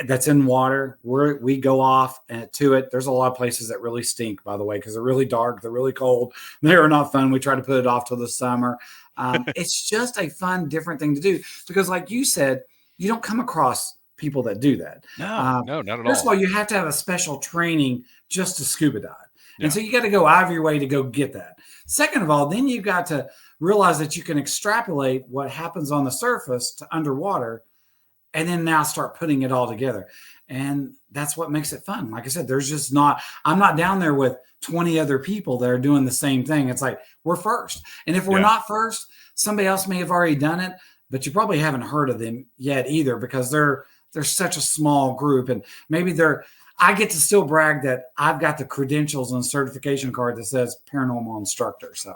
that's in water, we go off to it. There's a lot of places that really stink, by the way, because they're really dark. They're really cold. They are not fun. We try to put it off till the summer. It's just a fun, different thing to do because, like you said, you don't come across people that do that. No, not at all. First of all, you have to have a special training just to scuba dive. Yeah. And so you got to go out of your way to go get that. Second of all, then you've got to realize that you can extrapolate what happens on the surface to underwater and then now start putting it all together. And that's what makes it fun. Like I said, I'm not down there with 20 other people that are doing the same thing. It's like, we're first. And if we're not first, somebody else may have already done it, but you probably haven't heard of them yet either because they're such a small group. And maybe I get to still brag that I've got the credentials and certification card that says paranormal instructor. So.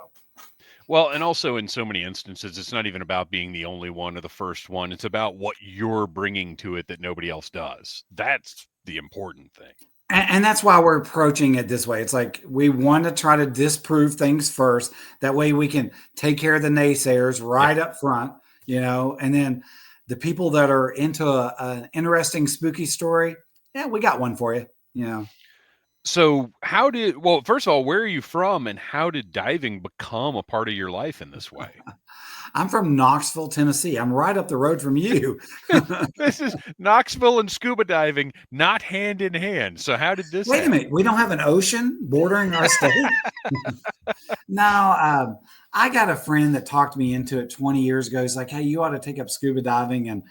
Well, and also in so many instances, it's not even about being the only one or the first one. It's about what you're bringing to it that nobody else does. That's the important thing. And that's why we're approaching it this way. It's like we want to try to disprove things first. That way we can take care of the naysayers right up front, and then the people that are into an interesting, spooky story, we got one for you, So first of all, where are you from and how did diving become a part of your life in this way? I'm from Knoxville, Tennessee. I'm right up the road from you. This is Knoxville and scuba diving, not hand in hand. So how did this Wait a minute. We don't have an ocean bordering our state? No, I got a friend that talked me into it 20 years ago. He's like, hey, you ought to take up scuba diving. And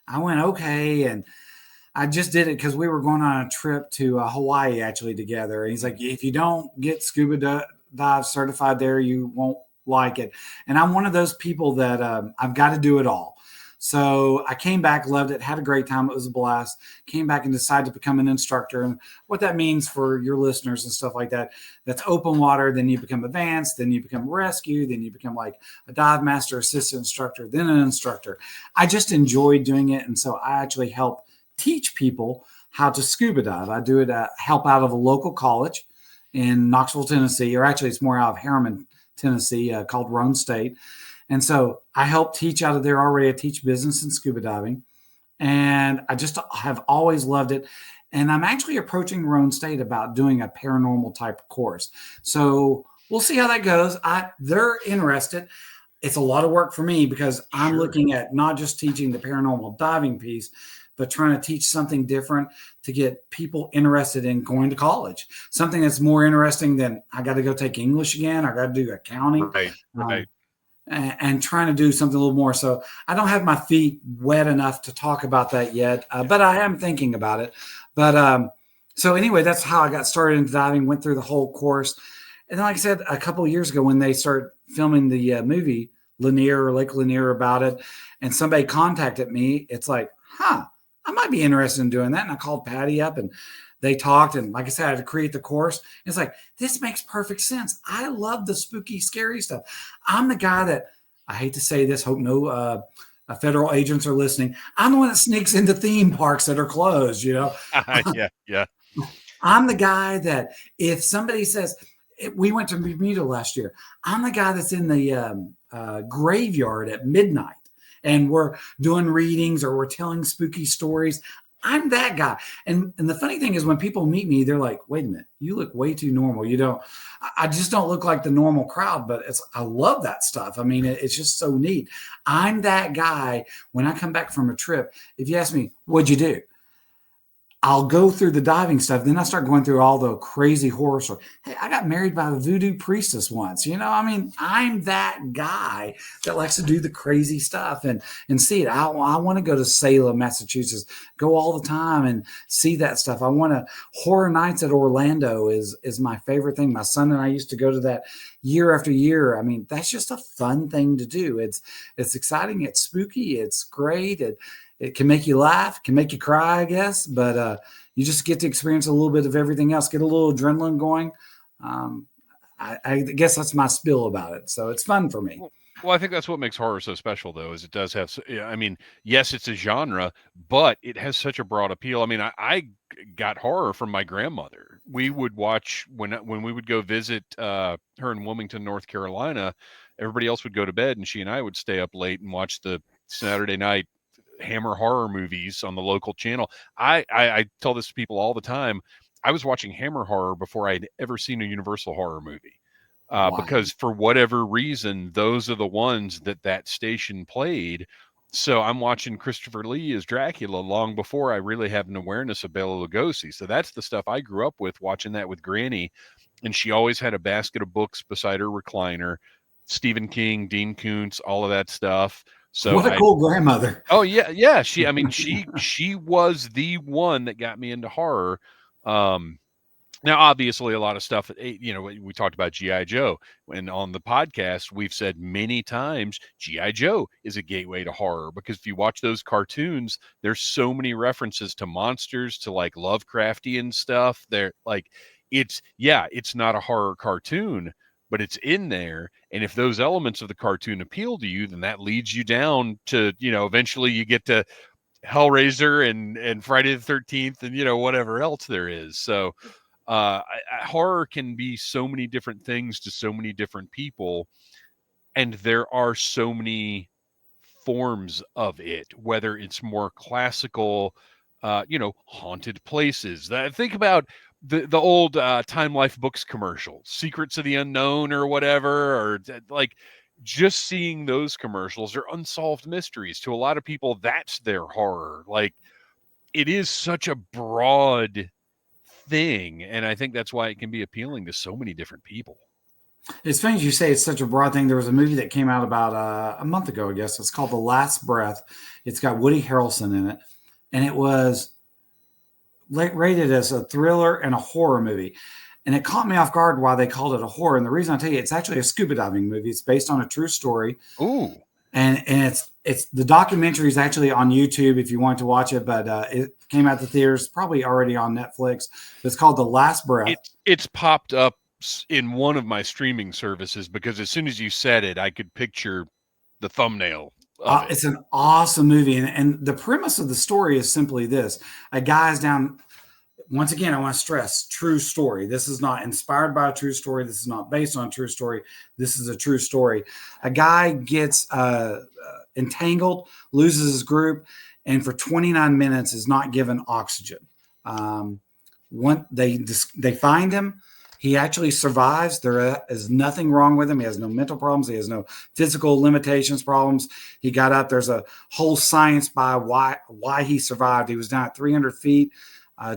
I went, okay. And I just did it because we were going on a trip to Hawaii actually together. And he's like, if you don't get scuba dive certified there, you won't like it. And I'm one of those people that I've got to do it all. So I came back, loved it, had a great time. It was a blast. Came back and decided to become an instructor. And what that means for your listeners and stuff like that, that's open water. Then you become advanced. Then you become rescue. Then you become like a dive master, assistant instructor, then an instructor. I just enjoyed doing it. And so I actually help teach people how to scuba dive. I do it help out of a local college in Knoxville, Tennessee, or actually it's more out of Harriman, Tennessee, called Roan State. And so I help teach out of there already. I teach business and scuba diving. And I just have always loved it. And I'm actually approaching Roan State about doing a paranormal type of course. So we'll see how that goes. They're interested. It's a lot of work for me because I'm looking at not just teaching the paranormal diving piece, but trying to teach something different to get people interested in going to college. Something that's more interesting than I got to go take English again. I got to do accounting. Right. And trying to do something a little more. So I don't have my feet wet enough to talk about that yet, but I am thinking about it. But so anyway, that's how I got started in diving, went through the whole course. And then, like I said, a couple of years ago when they started filming the movie Lanier or Lake Lanier about it, and somebody contacted me, it's like, I might be interested in doing that. And I called Patty up and they talked. And like I said, I had to create the course. It's like, this makes perfect sense. I love the spooky, scary stuff. I'm the guy that, I hate to say this, hope no federal agents are listening. I'm the one that sneaks into theme parks that are closed, Yeah. I'm the guy that if somebody says, we went to Bermuda last year, I'm the guy that's in the graveyard at midnight. And we're doing readings or we're telling spooky stories. I'm that guy. And the funny thing is when people meet me, they're like, wait a minute, you look way too normal. I just don't look like the normal crowd, but I love that stuff. I mean, it's just so neat. I'm that guy when I come back from a trip. If you ask me, what'd you do? I'll go through the diving stuff. Then I start going through all the crazy horror stories. Hey, I got married by a voodoo priestess once. I mean, I'm that guy that likes to do the crazy stuff and see it. I want to go to Salem, Massachusetts, go all the time and see that stuff. I want to Horror Nights at Orlando is my favorite thing. My son and I used to go to that year after year. I mean, that's just a fun thing to do. It's exciting. It's spooky. It's great. It can make you laugh, can make you cry, I guess, but you just get to experience a little bit of everything else, get a little adrenaline going. I guess that's my spiel about it. So it's fun for me. Well, I think that's what makes horror so special, though, is it does have, I mean, yes, it's a genre, but it has such a broad appeal. I mean, I got horror from my grandmother. We would watch when we would go visit her in Wilmington, North Carolina. Everybody else would go to bed, and she and I would stay up late and watch the Saturday night Hammer horror movies on the local channel. I tell this to people all the time. I was watching Hammer horror before I'd ever seen a Universal horror movie. Because for whatever reason, those are the ones that station played. So I'm watching Christopher Lee as Dracula long before I really have an awareness of Bela Lugosi. So that's the stuff I grew up with, watching that with Granny. And she always had a basket of books beside her recliner, Stephen King, Dean Koontz, all of that stuff. So what a cool grandmother. Oh yeah. She was the one that got me into horror. Now, obviously, a lot of stuff, we talked about G.I. Joe, and on the podcast, we've said many times G.I. Joe is a gateway to horror, because if you watch those cartoons, there's so many references to monsters, to like Lovecraftian stuff. They're like, it's not a horror cartoon, but it's in there. And if those elements of the cartoon appeal to you, then that leads you down to, eventually you get to Hellraiser and Friday the 13th and, whatever else there is. So, horror can be so many different things to so many different people, and there are so many forms of it, whether it's more classical, haunted places. Think about the old Time Life Books commercials, Secrets of the Unknown or whatever, or like just seeing those commercials are unsolved mysteries. To a lot of people, that's their horror. Like, it is such a broad thing, and I think that's why it can be appealing to so many different people. It's funny you say it's such a broad thing. There was a movie that came out about a month ago, I guess. It's called The Last Breath. It's got Woody Harrelson in it, and it was rated as a thriller and a horror movie. And it caught me off guard why they called it a horror. And the reason I tell you, it's actually a scuba diving movie. It's based on a true story. Ooh. And it's the documentary is actually on YouTube if you want to watch it, but it came out the theaters, probably already on Netflix. It's called The Last Breath. It's popped up in one of my streaming services, because as soon as you said it, I could picture the thumbnail. It's an awesome movie, and the premise of the story is simply this: a guy's down. Once again, I want to stress, true story. This is not inspired by a true story. This is not based on a true story. This is a true story. A guy gets entangled, loses his group, and for 29 minutes is not given oxygen. They find him. He actually survives. There is nothing wrong with him. He has no mental problems. He has no physical limitations problems. He got up. There's a whole science by why he survived. He was down at 300 feet.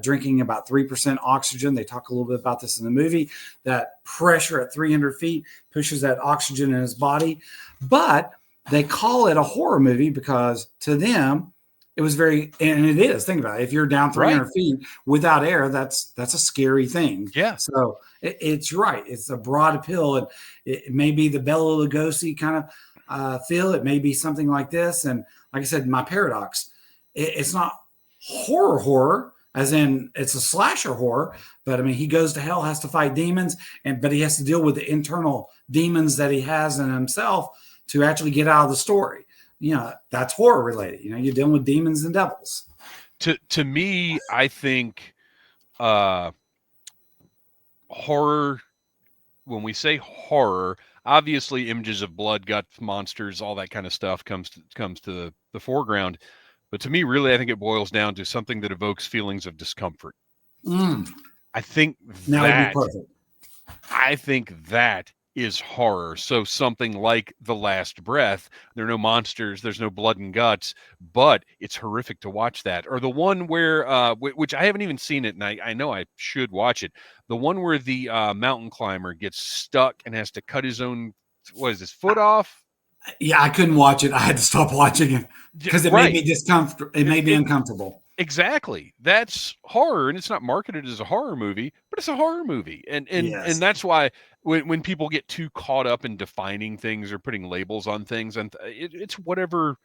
Drinking about 3% oxygen. They talk a little bit about this in the movie. That pressure at 300 feet pushes that oxygen in his body. But they call it a horror movie because to them, it was and it is. Think about it. If you're down 300 feet without air, that's a scary thing. Yeah. So it's right. It's a broad appeal. And it may be the Bela Lugosi kind of feel. It may be something like this. And like I said, my paradox, it's not horror, as in it's a slasher horror, but I mean, he goes to hell, has to fight demons, but he has to deal with the internal demons that he has in himself to actually get out of the story. That's horror related. You're dealing with demons and devils. To me, I think horror, when we say horror, obviously images of blood, guts, monsters, all that kind of stuff comes to the foreground. But to me, really, I think it boils down to something that evokes feelings of discomfort. I think that is horror. So something like The Last Breath, there are no monsters, there's no blood and guts, but it's horrific to watch that. Or the one where, which I haven't even seen it, and I know I should watch it. The one where the mountain climber gets stuck and has to cut his own, what is his foot off? Yeah, I couldn't watch it. I had to stop watching it because it made me discomfortable. It made me uncomfortable. Exactly. That's horror, and it's not marketed as a horror movie, but it's a horror movie. And Yes. that's why when people get too caught up in defining things or putting labels on things, and it's whatever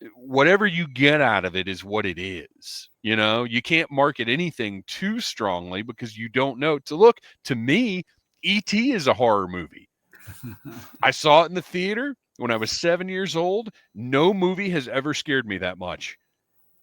you get out of it is what it is. You know, you can't market anything too strongly because you don't know. To me, E.T. is a horror movie. I saw it in the theater when I was 7 years old. No movie has ever scared me that much.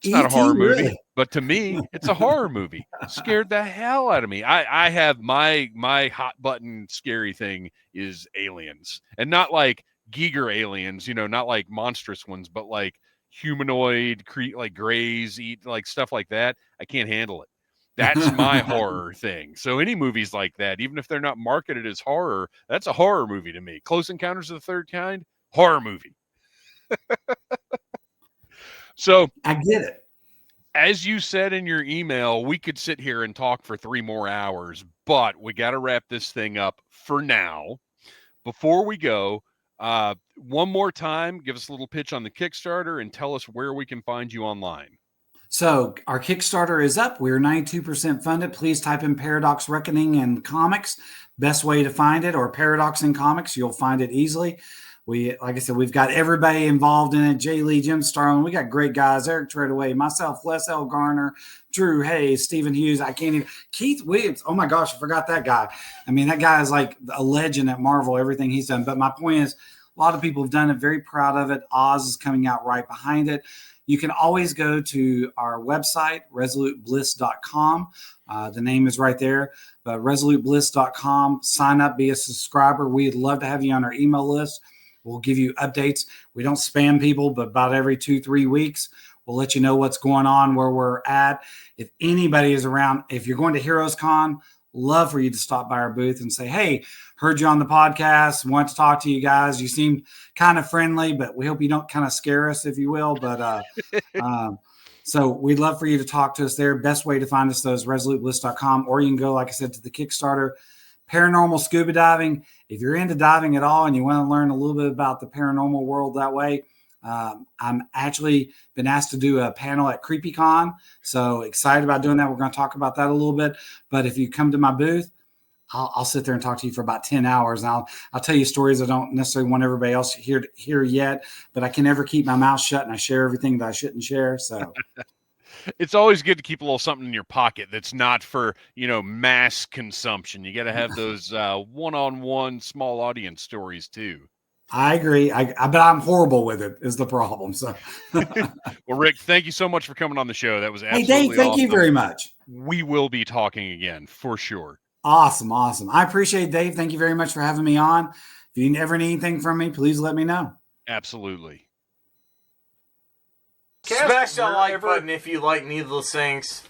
It's not a horror movie, really? but to me, it's a horror movie. Scared the hell out of me. I have my hot button scary thing is aliens, and not like Giger aliens, you know, not like monstrous ones, but like humanoid, like grays, eat like stuff like that. I can't handle it. That's my horror thing. So any movies like that, even if they're not marketed as horror, that's a horror movie to me. Close Encounters of the Third Kind, horror movie. So I get it. as you said in your email, we could sit here and talk for 3 more hours, but we got to wrap this thing up for now. Before we go, one more time, give us a little pitch on the Kickstarter and tell us where we can find you online. So our Kickstarter is up. We're 92% funded. Please type in Paradox Reckoning and Comics. Best way to find it, or Paradox in Comics. You'll find it easily. Like I said, we've got everybody involved in it. Jay Lee, Jim Starlin. We got great guys. Eric Treadaway, myself, Les L. Garner, Drew Hayes, Stephen Hughes. I can't even. Keith Williams. Oh my gosh, I forgot that guy. I mean, that guy is like a legend at Marvel, everything he's done. But my point is, a lot of people have done it. Very proud of it. Oz is coming out right behind it. You can always go to our website, resolutebliss.com. The name is right there, but resolutebliss.com. Sign up, be a subscriber. We'd love to have you on our email list. We'll give you updates. We don't spam people, but about every 2-3 weeks, we'll let you know what's going on, where we're at. If anybody is around, if you're going to Heroes Con, love for you to stop by our booth and say, hey, heard you on the podcast, want to talk to you guys. You seem kind of friendly, but we hope you don't kind of scare us, if you will. But so we'd love for you to talk to us there. Best way to find us, though, is resolutebliss.com, or you can go, like I said, to the Kickstarter. Paranormal scuba diving. If you're into diving at all and you want to learn a little bit about the paranormal world that way, I'm actually been asked to do a panel at CreepyCon. So excited about doing that. We're going to talk about that a little bit. But if you come to my booth, I'll sit there and talk to you for about 10 hours. And I'll tell you stories I don't necessarily want everybody else to hear yet, but I can never keep my mouth shut, and I share everything that I shouldn't share. So it's always good to keep a little something in your pocket that's not for, mass consumption. You got to have those one-on-one small audience stories too. I agree. But I'm horrible with it is the problem. So, well, Rick, thank you so much for coming on the show. That was absolutely Hey, Dave, thank awesome. you very much. We will be talking again for sure. Awesome. I appreciate it, Dave. Thank you very much for having me on. If you ever need anything from me, please let me know. Absolutely. Smash that like button if you like Needless Things.